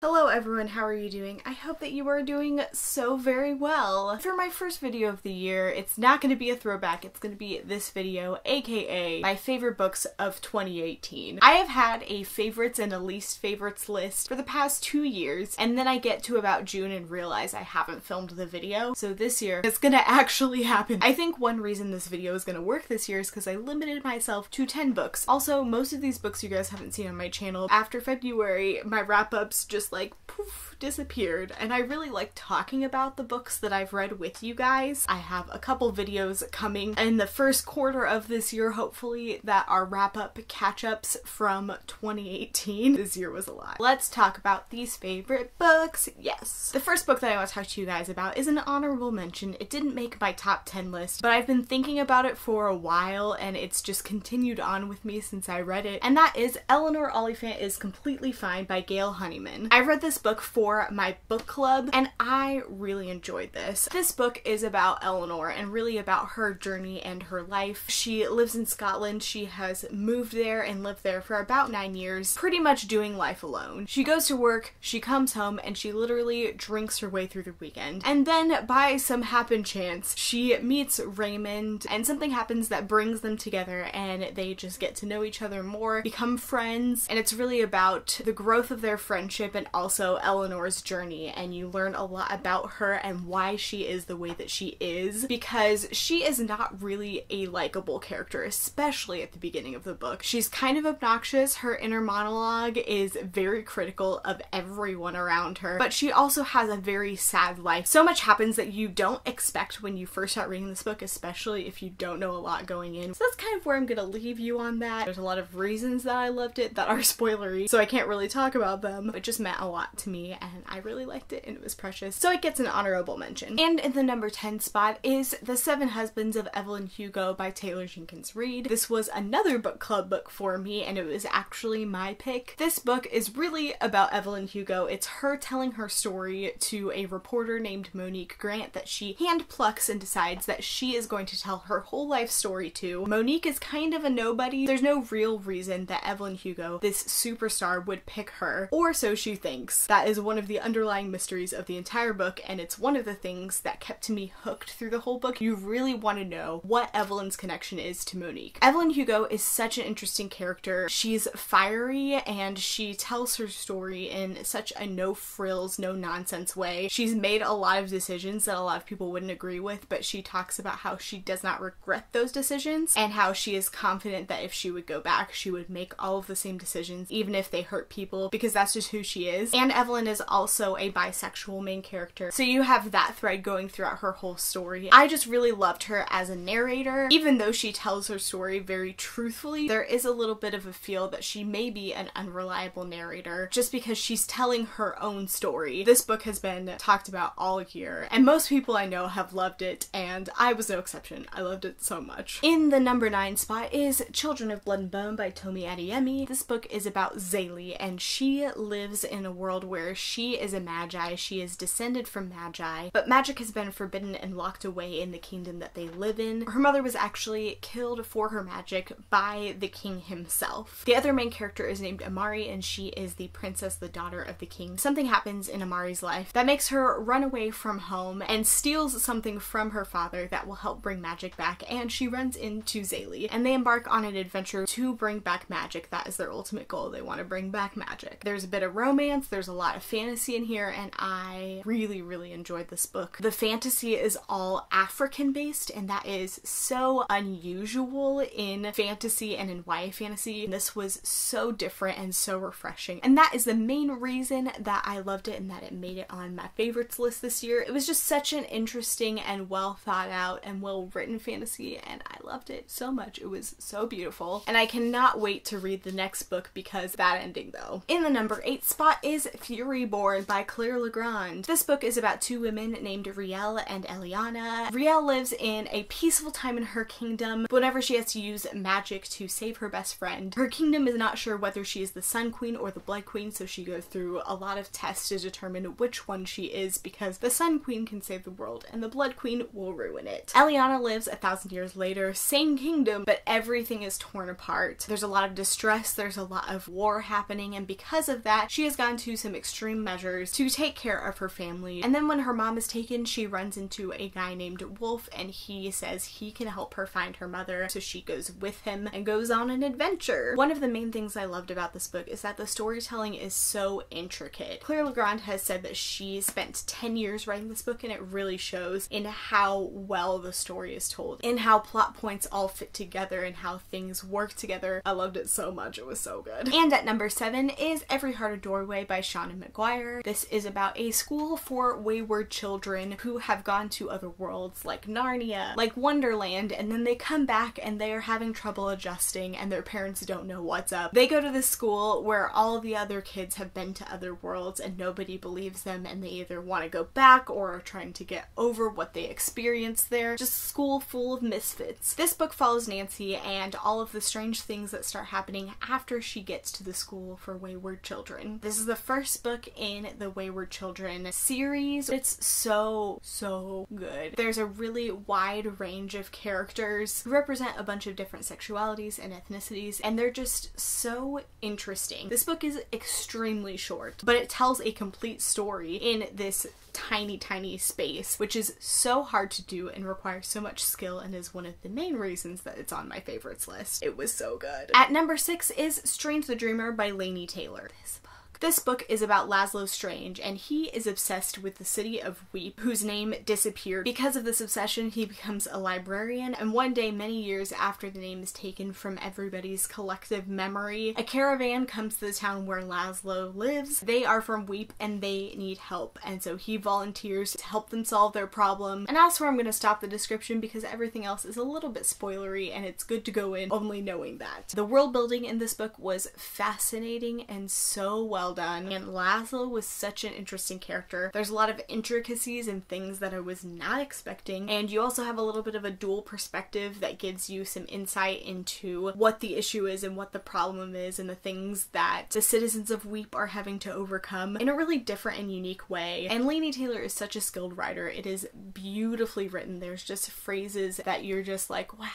Hello everyone, how are you doing? I hope that you are doing so very well. For my first video of the year, it's not going to be a throwback, it's going to be this video, aka my favorite books of 2018. I have had a favorites and a least favorites list for the past 2 years, and then I get to about June and realize I haven't filmed the video, so this year it's gonna actually happen. I think one reason this video is gonna work this year is because I limited myself to 10 books. Also, most of these books you guys haven't seen on my channel. After February, my wrap-ups just like poof, disappeared, and I really like talking about the books that I've read with you guys. I have a couple videos coming in the first quarter of this year, hopefully, that are wrap-up catch-ups from 2018. This year was a lot. Let's talk about these favorite books. Yes. The first book that I want to talk to you guys about is an honorable mention. It didn't make my top 10 list, but I've been thinking about it for a while, and it's just continued on with me since I read it, and that is Eleanor Oliphant is Completely Fine by Gail Honeyman. I read this book for my book club, and I really enjoyed this. This book is about Eleanor and really about her journey and her life. She lives in Scotland. She has moved there and lived there for about 9 years, pretty much doing life alone. She goes to work, she comes home, and she literally drinks her way through the weekend. And then by some happen chance, she meets Raymond, and something happens that brings them together, and they just get to know each other more, become friends, and it's really about the growth of their friendship and also Eleanor's journey, and you learn a lot about her and why she is the way that she is, because she is not really a likable character, especially at the beginning of the book. She's kind of obnoxious. Her inner monologue is very critical of everyone around her, but she also has a very sad life. So much happens that you don't expect when you first start reading this book, especially if you don't know a lot going in. So that's kind of where I'm gonna leave you on that. There's a lot of reasons that I loved it that are spoilery, so I can't really talk about them. It just meant a lot to me, and I really liked it, and it was precious, so it gets an honorable mention. And in the number 10 spot is The Seven Husbands of Evelyn Hugo by Taylor Jenkins Reid. This was another book club book for me, and it was actually my pick. This book is really about Evelyn Hugo. It's her telling her story to a reporter named Monique Grant that she hand plucks and decides that she is going to tell her whole life story to. Monique is kind of a nobody. There's no real reason that Evelyn Hugo, this superstar, would pick her, or so she thinks. That is one of the underlying mysteries of the entire book, and it's one of the things that kept me hooked through the whole book. You really want to know what Evelyn's connection is to Monique. Evelyn Hugo is such an interesting character. She's fiery, and she tells her story in such a no-frills, no-nonsense way. She's made a lot of decisions that a lot of people wouldn't agree with, but she talks about how she does not regret those decisions, and how she is confident that if she would go back, she would make all of the same decisions, even if they hurt people, because that's just who she is. And Evelyn is also a bisexual main character, so you have that thread going throughout her whole story. I just really loved her as a narrator. Even though she tells her story very truthfully, there is a little bit of a feel that she may be an unreliable narrator just because she's telling her own story. This book has been talked about all year, and most people I know have loved it, and I was no exception. I loved it so much. In the number 9 spot is Children of Blood and Bone by Tomi Adeyemi. This book is about Zaylee, and she lives in a world where she is a magi. She is descended from magi, but magic has been forbidden and locked away in the kingdom that they live in. Her mother was actually killed for her magic by the king himself. The other main character is named Amari, and she is the princess, the daughter of the king. Something happens in Amari's life that makes her run away from home and steals something from her father that will help bring magic back, and she runs into Zaylee, and they embark on an adventure to bring back magic. That is their ultimate goal. They want to bring back magic. There's a bit of romance, there's a lot of fantasy in here, and I really enjoyed this book. The fantasy is all African based, and that is so unusual in fantasy and in YA fantasy. This was so different and so refreshing, and that is the main reason that I loved it and that it made it on my favorites list this year. It was just such an interesting and well thought out and well written fantasy, and I loved it so much. It was so beautiful, and I cannot wait to read the next book because that ending though. In the number 8 spot is Fury Born by Claire Legrand. This book is about two women named Rielle and Eliana. Rielle lives in a peaceful time in her kingdom, but whenever she has to use magic to save her best friend, her kingdom is not sure whether she is the Sun Queen or the Blood Queen, so she goes through a lot of tests to determine which one she is, because the Sun Queen can save the world and the Blood Queen will ruin it. Eliana lives 1,000 years later, same kingdom, but everything is torn apart. There's a lot of distress, there's a lot of war happening, and because of that, she has got gone to some extreme measures to take care of her family. And then when her mom is taken, she runs into a guy named Wolf, and he says he can help her find her mother. So she goes with him and goes on an adventure. One of the main things I loved about this book is that the storytelling is so intricate. Claire Legrand has said that she spent 10 years writing this book, and it really shows in how well the story is told, in how plot points all fit together, and how things work together. I loved it so much. It was so good. And at number 7 is Every Heart a Doorway by Shauna McGuire. This is about a school for wayward children who have gone to other worlds like Narnia, like Wonderland, and then they come back and they are having trouble adjusting and their parents don't know what's up. They go to this school where all the other kids have been to other worlds and nobody believes them, and they either want to go back or are trying to get over what they experienced there. Just a school full of misfits. This book follows Nancy and all of the strange things that start happening after she gets to the school for wayward children. This is the first book in the Wayward Children series. It's so good. There's a really wide range of characters who represent a bunch of different sexualities and ethnicities, and they're just so interesting. This book is extremely short, but it tells a complete story in this tiny space, which is so hard to do and requires so much skill, and is one of the main reasons that it's on my favorites list. It was so good. At number 6 is Strange the Dreamer by Laini Taylor. This book is about Laszlo Strange, and he is obsessed with the city of Weep, whose name disappeared. Because of this obsession, he becomes a librarian, and one day, many years after the name is taken from everybody's collective memory, a caravan comes to the town where Laszlo lives. They are from Weep, and they need help, and so he volunteers to help them solve their problem. And that's where I'm going to stop the description, because everything else is a little bit spoilery, and it's good to go in only knowing that. The world building in this book was fascinating and so well done, and Laszlo was such an interesting character. There's a lot of intricacies and things that I was not expecting, and you also have a little bit of a dual perspective that gives you some insight into what the issue is and what the problem is, and the things that the citizens of Weep are having to overcome in a really different and unique way. And Laini Taylor is such a skilled writer. It is beautifully written. There's just phrases that you're just like, wow.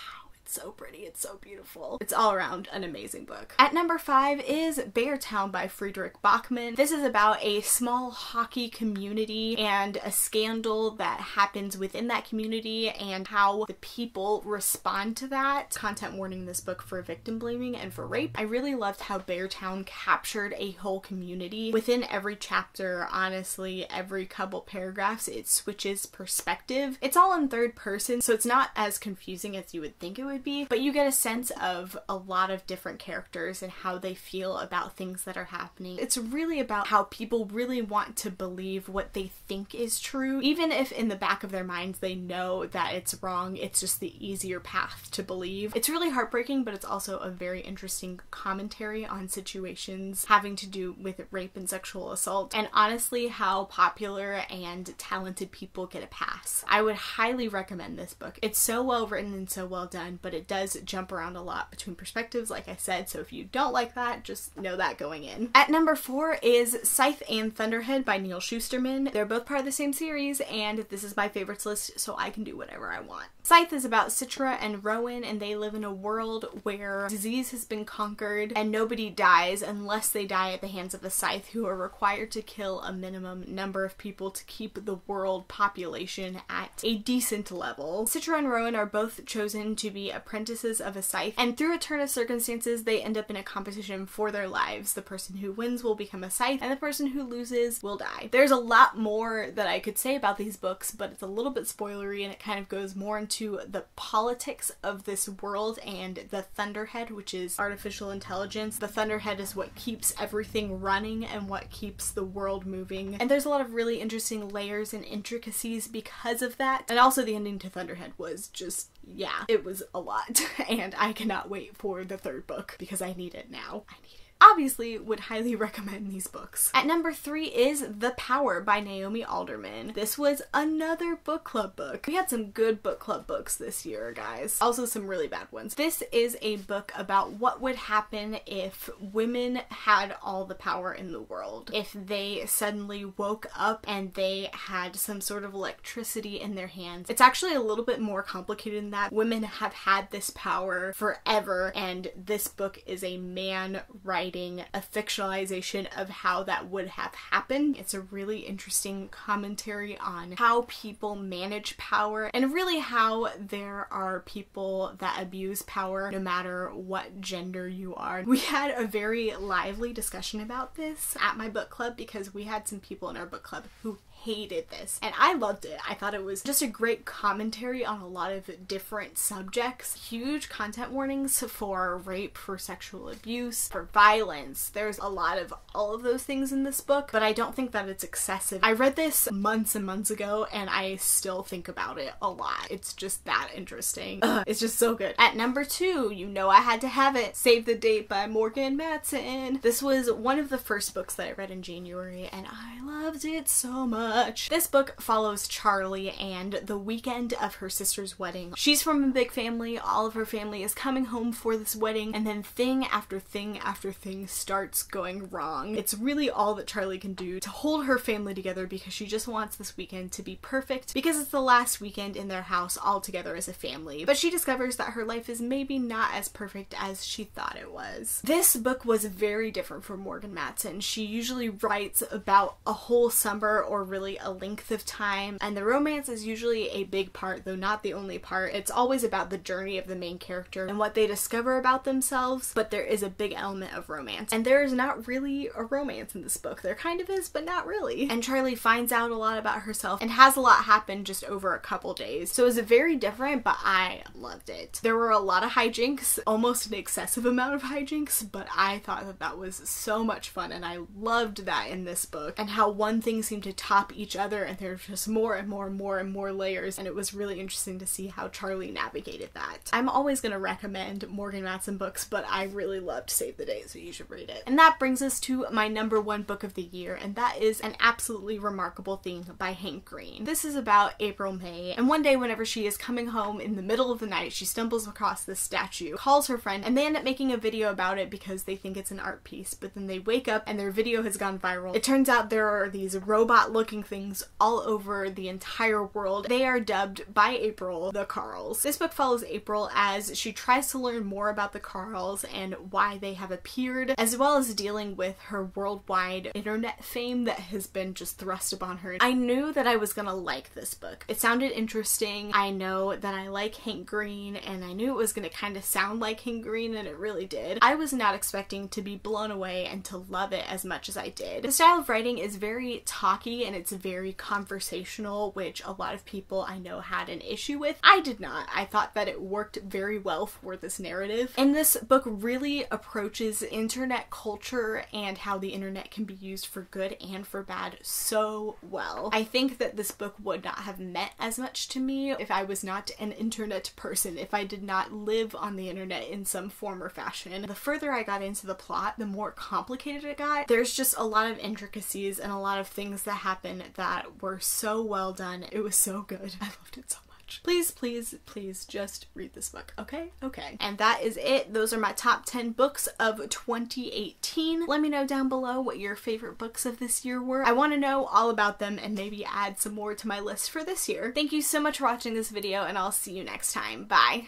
So pretty, it's so beautiful. It's all around an amazing book. At number 5 is Beartown by Friedrich Bachmann. This is about a small hockey community and a scandal that happens within that community and how the people respond to that. Content warning: this book for victim blaming and for rape. I really loved how Beartown captured a whole community. Within every chapter, honestly, every couple paragraphs, it switches perspective. It's all in third person, so it's not as confusing as you would think it would be, but you get a sense of a lot of different characters and how they feel about things that are happening. It's really about how people really want to believe what they think is true, even if in the back of their minds they know that it's wrong. It's just the easier path to believe. It's really heartbreaking, but it's also a very interesting commentary on situations having to do with rape and sexual assault, and honestly how popular and talented people get a pass. I would highly recommend this book. It's so well written and so well done, but it does jump around a lot between perspectives, like I said, so if you don't like that, just know that going in. At number 4 is Scythe and Thunderhead by Neil Shusterman. They're both part of the same series, and this is my favorites list, so I can do whatever I want. Scythe is about Citra and Rowan, and they live in a world where disease has been conquered and nobody dies unless they die at the hands of a scythe, who are required to kill a minimum number of people to keep the world population at a decent level. Citra and Rowan are both chosen to be apprentices of a scythe, and through a turn of circumstances they end up in a competition for their lives. The person who wins will become a scythe, and the person who loses will die. There's a lot more that I could say about these books, but it's a little bit spoilery, and it kind of goes more into the politics of this world and the Thunderhead, which is artificial intelligence. The Thunderhead is what keeps everything running and what keeps the world moving, and there's a lot of really interesting layers and intricacies because of that. And also the ending to Thunderhead was just, yeah, it was a lot, and I cannot wait for the third book because I need it now. I need it. Obviously would highly recommend these books. At number 3 is The Power by Naomi Alderman. This was another book club book. We had some good book club books this year, guys. Also some really bad ones. This is a book about what would happen if women had all the power in the world. If they suddenly woke up and they had some sort of electricity in their hands. It's actually a little bit more complicated than that. Women have had this power forever, and this book is a man writing writing a fictionalization of how that would have happened. It's a really interesting commentary on how people manage power and really how there are people that abuse power no matter what gender you are. We had a very lively discussion about this at my book club because we had some people in our book club who hated this, and I loved it. I thought it was just a great commentary on a lot of different subjects. Huge content warnings for rape, for sexual abuse, for violence. There's a lot of all of those things in this book, but I don't think that it's excessive. I read this months and months ago, and I still think about it a lot. It's just that interesting. It's just so good. At number 2, you know I had to have it, Save the Date by Morgan Matson. This was one of the first books that I read in January, and I loved it so much. This book follows Charlie and the weekend of her sister's wedding. She's from a big family, all of her family is coming home for this wedding, and then thing after thing after thing starts going wrong. It's really all that Charlie can do to hold her family together because she just wants this weekend to be perfect because it's the last weekend in their house all together as a family. But she discovers that her life is maybe not as perfect as she thought it was. This book was very different from Morgan Matson. She usually writes about a whole summer or really a length of time, and the romance is usually a big part, though not the only part. It's always about the journey of the main character and what they discover about themselves, but there is a big element of romance. And there is not really a romance in this book. There kind of is, but not really. And Charlie finds out a lot about herself and has a lot happen just over a couple days. So it was very different, but I loved it. There were a lot of hijinks, almost an excessive amount of hijinks, but I thought that that was so much fun, and I loved that in this book, and how one thing seemed to top each other, and there's just more and more and more and more layers, and it was really interesting to see how Charlie navigated that. I'm always gonna recommend Morgan Matson books, but I really loved Save the Date, so you should read it. And that brings us to my number 1 book of the year, and that is An Absolutely Remarkable Thing by Hank Green. This is about April May, and one day whenever she is coming home in the middle of the night, she stumbles across this statue, calls her friend, and they end up making a video about it because they think it's an art piece, but then they wake up and their video has gone viral. It turns out there are these robot-looking things all over the entire world. They are dubbed by April the Carls. This book follows April as she tries to learn more about the Carls and why they have appeared, as well as dealing with her worldwide internet fame that has been just thrust upon her. I knew that I was gonna like this book. It sounded interesting. I know that I like Hank Green, and I knew it was gonna kind of sound like Hank Green, and it really did. I was not expecting to be blown away and to love it as much as I did. The style of writing is very talky and it's very conversational, which a lot of people I know had an issue with. I did not. I thought that it worked very well for this narrative. And this book really approaches internet culture and how the internet can be used for good and for bad so well. I think that this book would not have meant as much to me if I was not an internet person, if I did not live on the internet in some form or fashion. The further I got into the plot, the more complicated it got. There's just a lot of intricacies and a lot of things that happen that were so well done. It was so good. I loved it so much. Please, please, please just read this book, okay? Okay. And that is it. Those are my top 10 books of 2018. Let me know down below what your favorite books of this year were. I want to know all about them and maybe add some more to my list for this year. Thank you so much for watching this video, and I'll see you next time. Bye.